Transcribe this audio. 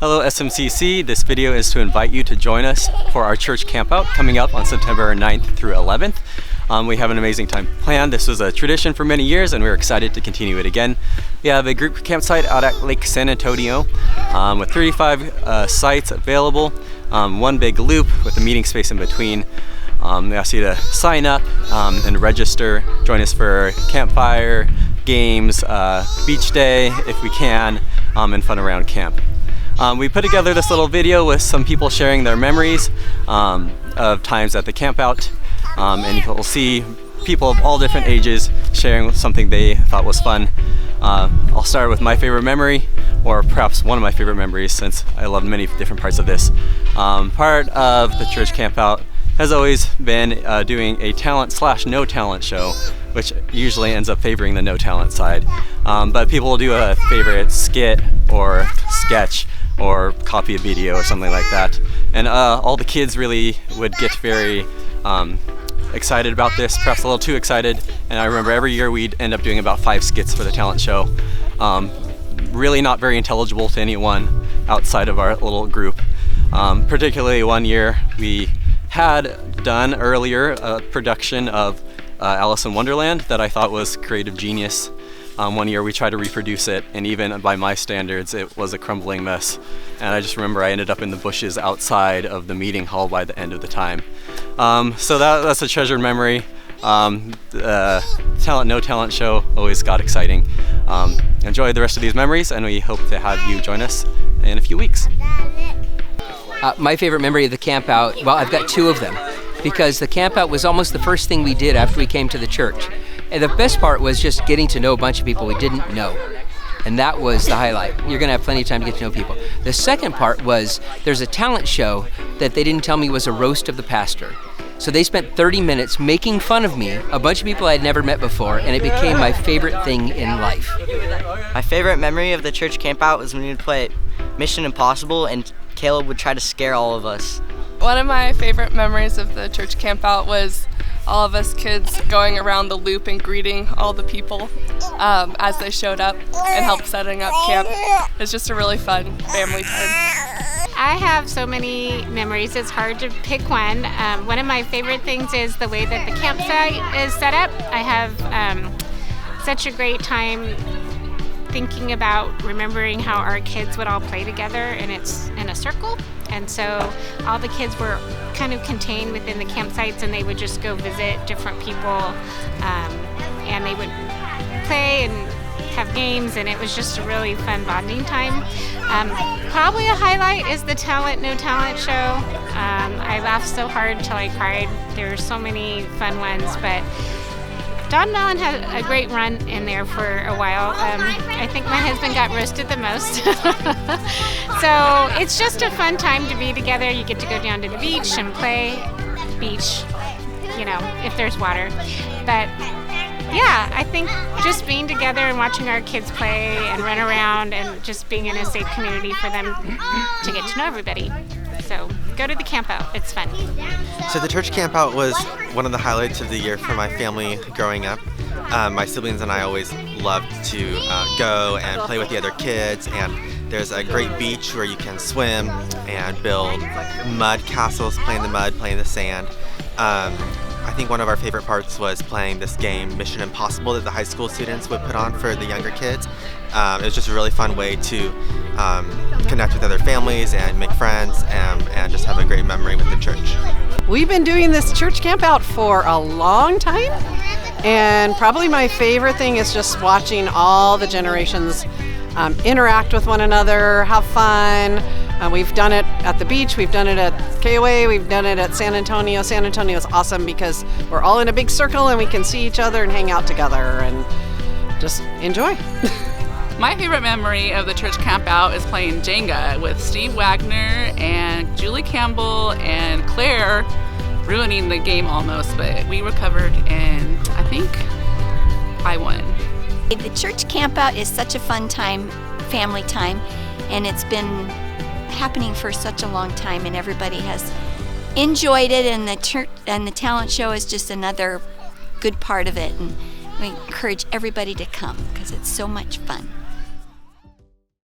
Hello SMCC, this video is to invite you to join us for our church campout coming up on September 9th through 11th. We have an amazing time planned. This was a tradition for many years and we're excited to continue it again. We have a group campsite out at Lake San Antonio with 35 sites available, one big loop with a meeting space in between. We ask you to sign up and register, join us for campfire, games, beach day if we can, and fun around camp. We put together this little video with some people sharing their memories of times at the campout, and you'll see people of all different ages sharing something they thought was fun. I'll start with my favorite memory, or perhaps one of my favorite memories since I love many different parts of this. Part of the church campout has always been doing a talent/no talent show, which usually ends up favoring the no talent side. But people will do a favorite skit or sketch or copy a video or something like that. And all the kids really would get very excited about this, perhaps a little too excited. And I remember every year we'd end up doing about 5 skits for the talent show. Really not very intelligible to anyone outside of our little group. Particularly one year we had done earlier a production of Alice in Wonderland that I thought was creative genius. One year we tried to reproduce it, and even by my standards it was a crumbling mess. And I just remember I ended up in the bushes outside of the meeting hall by the end of the time. So that's a treasured memory. The talent no talent show always got exciting. Enjoy the rest of these memories, and we hope to have you join us in a few weeks. My favorite memory of the campout, well, I've got 2 of them, because the campout was almost the first thing we did after we came to the church. And the best part was just getting to know a bunch of people we didn't know. And that was the highlight. You're gonna have plenty of time to get to know people. The second part was there's a talent show that they didn't tell me was a roast of the pastor. So they spent 30 minutes making fun of me, a bunch of people I had never met before, and it became my favorite thing in life. My favorite memory of the church campout was when we would play Mission Impossible and Caleb would try to scare all of us. One of my favorite memories of the church campout was all of us kids going around the loop and greeting all the people as they showed up and helped setting up camp. It's just a really fun family time. I have so many memories, it's hard to pick one. One of my favorite things is the way that the campsite is set up. I have such a great time thinking about remembering how our kids would all play together, and it's in a circle. And so all the kids were kind of contained within the campsites, and they would just go visit different people, and they would play and have games, and it was just a really fun bonding time. Probably a highlight is the talent no talent show. I laughed so hard till I cried. There were so many fun ones, but Don Mellon had a great run in there for a while. I think my husband got roasted the most. So it's just a fun time to be together. You get to go down to the beach and play beach, you know, if there's water. But yeah, I think just being together and watching our kids play and run around and just being in a safe community for them to get to know everybody. So go to the campout, it's fun. So the church campout was one of the highlights of the year for my family growing up. My siblings and I always loved to go and play with the other kids, and there's a great beach where you can swim and build mud castles, play in the mud, play in the sand. I think one of our favorite parts was playing this game, Mission Impossible, that the high school students would put on for the younger kids. It was just a really fun way to connect with other families and make friends and just have a great memory with the church. We've been doing this church campout for a long time, and probably my favorite thing is just watching all the generations interact with one another, have fun. We've done it at the beach, we've done it at KOA, we've done it at San Antonio. San Antonio is awesome because we're all in a big circle and we can see each other and hang out together and just enjoy. My favorite memory of the church campout is playing Jenga with Steve Wagner and Julie Campbell and Claire, ruining the game almost, but we recovered and I think I won. The church campout is such a fun time, family time, and it's been happening for such a long time, and everybody has enjoyed it, and the talent show is just another good part of it, and we encourage everybody to come because it's so much fun.